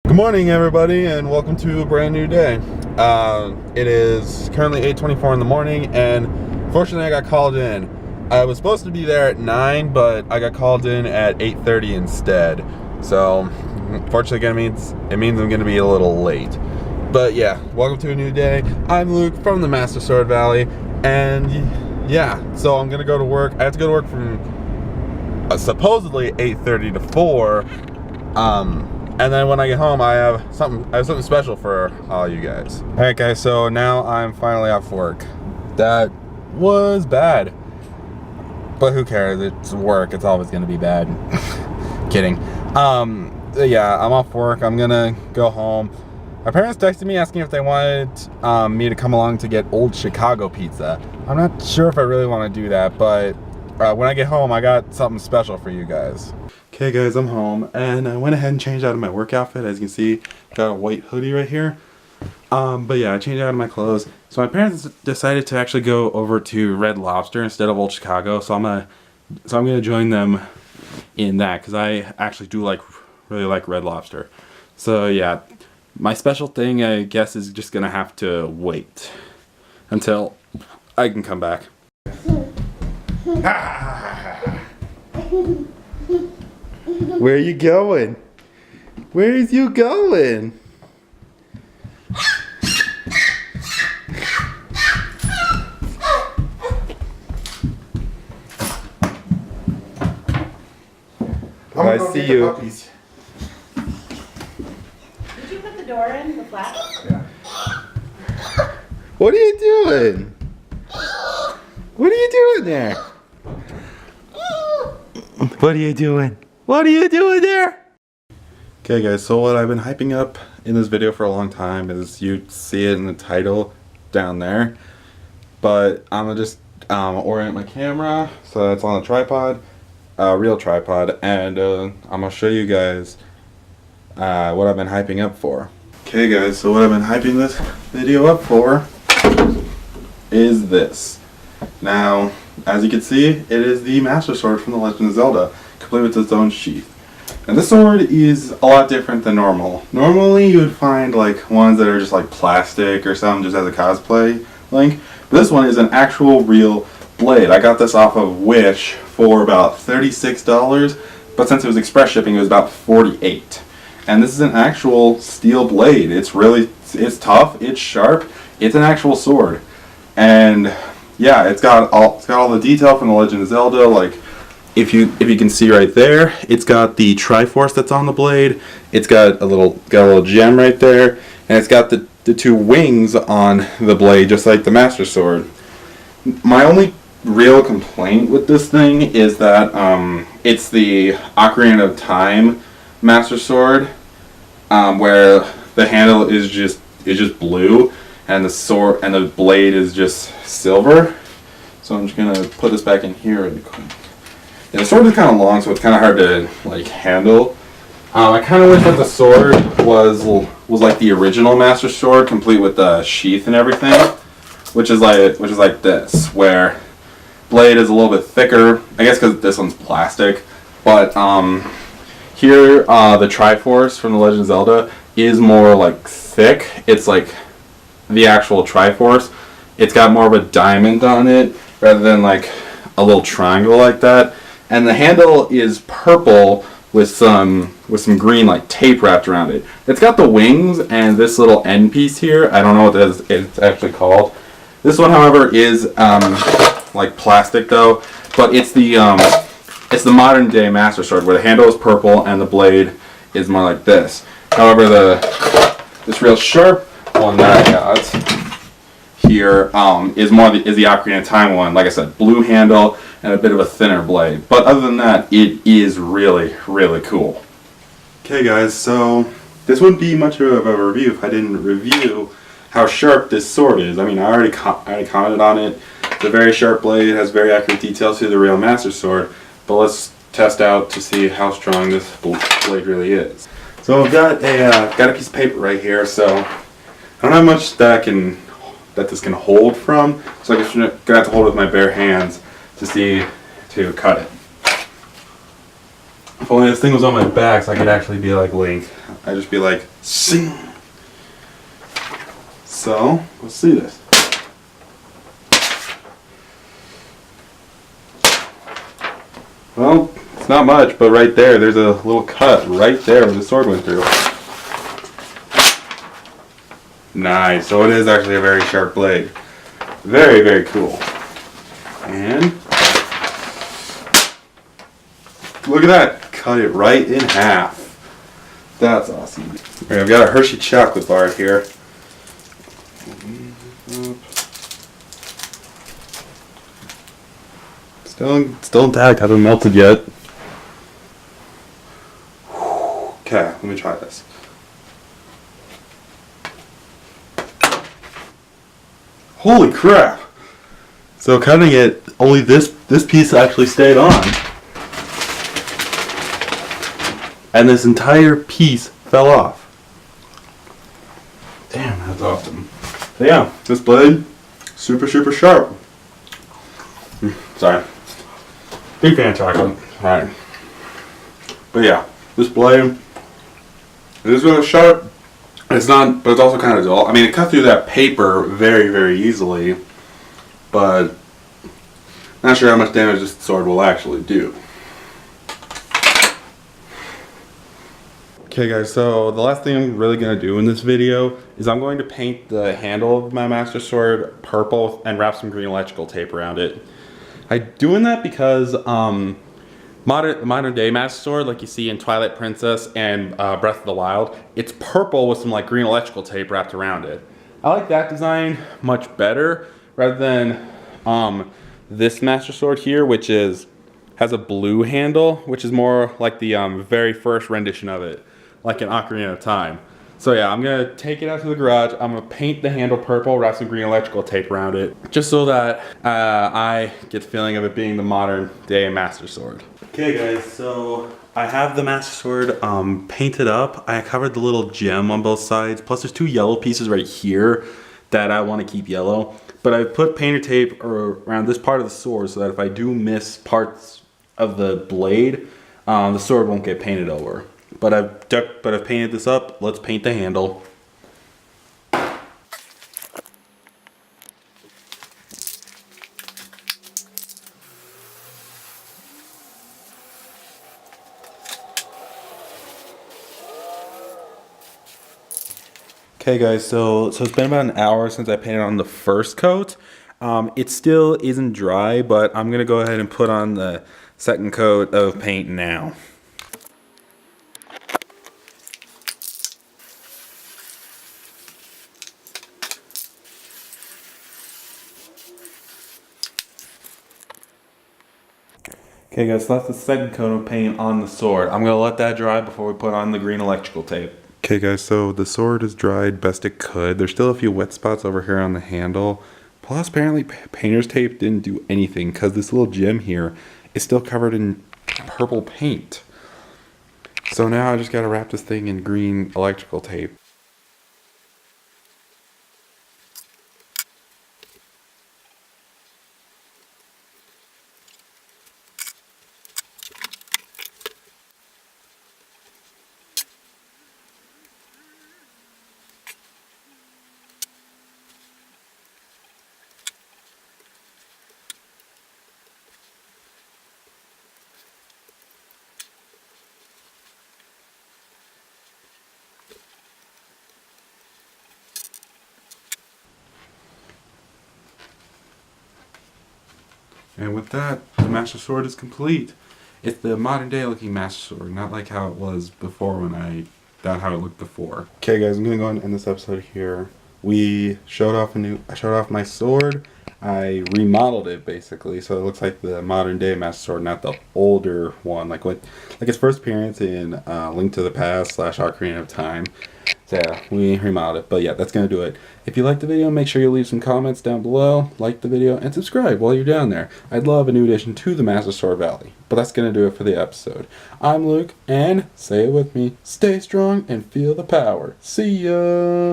Good morning, everybody, and welcome to a brand new day. It is currently 8:24 in the morning, and fortunately I got called in. I was supposed to be there at 9, but I got called in at 8:30 instead. So, fortunately, it means I'm going to be a little late. But yeah, welcome to a new day. I'm Luke from the Master Sword Valley, and yeah, so I'm going to go to work. I have to go to work from supposedly 8:30 to 4. And then when I get home, I have something special for all you guys. All right, guys. So now I'm finally off work. That was bad, but who cares? It's work. It's always gonna be bad. Kidding. Yeah, I'm off work. I'm gonna go home. My parents texted me asking if they wanted me to come along to get Old Chicago pizza. I'm not sure if I really want to do that, but when I get home, I got something special for you guys. Okay guys, I'm home, and I went ahead and changed out of my work outfit. As you can see, got a white hoodie right here. But yeah, I changed out of my clothes. So my parents decided to actually go over to Red Lobster instead of Old Chicago. So I'm gonna join them in that, because I actually do really like Red Lobster. So yeah, my special thing, I guess, is just gonna have to wait until I can come back. Where are you going? Where is you going? I see you. Did you put the door in, the flap? Yeah. What are you doing? What are you doing there? What are you doing? What are you doing there? Okay guys, so what I've been hyping up in this video for a long time is, you see it in the title down there, but I'm gonna just orient my camera so it's on a tripod, real tripod, and I'm gonna show you guys what I've been hyping up for. Okay guys, so what I've been hyping this video up for is this. Now, as you can see, it is the Master Sword from The Legend of Zelda, complete with its own sheath. And this sword is a lot different than normal. Normally you would find like ones that are just like plastic or something, just as a cosplay link. But this one is an actual real blade. I got this off of Wish for about $36, but since it was express shipping, it was about $48. And this is an actual steel blade. It's tough, it's sharp, it's an actual sword. And yeah, it's got all the detail from The Legend of Zelda. Like, if you can see right there, it's got the Triforce that's on the blade. It's got a little gem right there, and it's got the two wings on the blade, just like the Master Sword. My only real complaint with this thing is that it's the Ocarina of Time Master Sword, where the handle is just blue, and the sword and the blade is just silver. So I'm just gonna put this back in here really quick. Yeah, the sword is kind of long, so it's kind of hard to like handle. I kind of wish that the sword was like the original Master Sword, complete with the sheath and everything, which is like this, where blade is a little bit thicker. I guess because this one's plastic, but here the Triforce from The Legend of Zelda is more like thick. It's like the actual Triforce. It's got more of a diamond on it rather than like a little triangle like that. And the handle is purple with some green like tape wrapped around it. It's got the wings and this little end piece here. I don't know what it's actually called. This one, however, is like plastic though, but it's the modern day Master Sword, where the handle is purple and the blade is more like this. However, this real sharp one that I got here is the Ocarina of Time one. Like I said, blue handle and a bit of a thinner blade. But other than that, it is really, really cool. Okay guys, so this wouldn't be much of a review if I didn't review how sharp this sword is. I mean, I already commented on it. It's a very sharp blade, has very accurate details to the real Master Sword. But let's test out to see how strong this blade really is. So I've got a piece of paper right here, so I don't have much that this can hold from, so I'm gonna have to hold it with my bare hands to cut it. If only this thing was on my back so I could actually be like Link. I'd just be like, sing. So, let's see this. Well, it's not much, but right there's a little cut right there where the sword went through. Nice, so it is actually a very sharp blade. Very, very cool. And look at that, cut it right in half. That's awesome. All right, I've got a Hershey chocolate bar here. Still intact, hasn't melted yet. Okay, let me try this. Holy crap! So cutting it, only this piece actually stayed on. And this entire piece fell off. Damn, that's awesome. So yeah, this blade, super sharp. Sorry. Big fan of chocolate. Alright. But yeah, this blade, it is really sharp. It's not, but it's also kind of dull. I mean, it cut through that paper very easily, but not sure how much damage this sword will actually do. Okay guys, so the last thing I'm really going to do in this video is I'm going to paint the handle of my Master Sword purple and wrap some green electrical tape around it. I'm doing that because modern day Master Sword, like you see in Twilight Princess and Breath of the Wild, it's purple with some like green electrical tape wrapped around it. I like that design much better rather than this Master Sword here, which has a blue handle, which is more like the very first rendition of it, like an Ocarina of Time. So yeah, I'm gonna take it out to the garage. I'm gonna paint the handle purple, wrap some green electrical tape around it, just so that I get the feeling of it being the modern day Master Sword. Okay guys, so I have the Master Sword painted up. I covered the little gem on both sides, plus there's two yellow pieces right here that I want to keep yellow. But I put painter tape around this part of the sword so that if I do miss parts of the blade, the sword won't get painted over. But I've painted this up. Let's paint the handle. Okay guys, so it's been about an hour since I painted on the first coat. It still isn't dry, but I'm gonna go ahead and put on the second coat of paint now. Okay guys, so that's the second coat of paint on the sword. I'm going to let that dry before we put on the green electrical tape. Okay guys, so the sword is dried best it could. There's still a few wet spots over here on the handle. Plus apparently painter's tape didn't do anything because this little gem here is still covered in purple paint. So now I just got to wrap this thing in green electrical tape. And with that, the Master Sword is complete. It's the modern day looking Master Sword, not like how it was before not how it looked before. Okay guys, I'm gonna go ahead and end this episode here. I showed off my sword. I remodeled it basically, so it looks like the modern day Master Sword, not the older one, like its first appearance in Link to the Past / Ocarina of Time. So yeah, we remodeled it. But yeah, that's going to do it. If you liked the video, make sure you leave some comments down below, like the video, and subscribe while you're down there. I'd love a new addition to the Master Sword Valley. But that's going to do it for the episode. I'm Luke, and say it with me, stay strong and feel the power. See ya!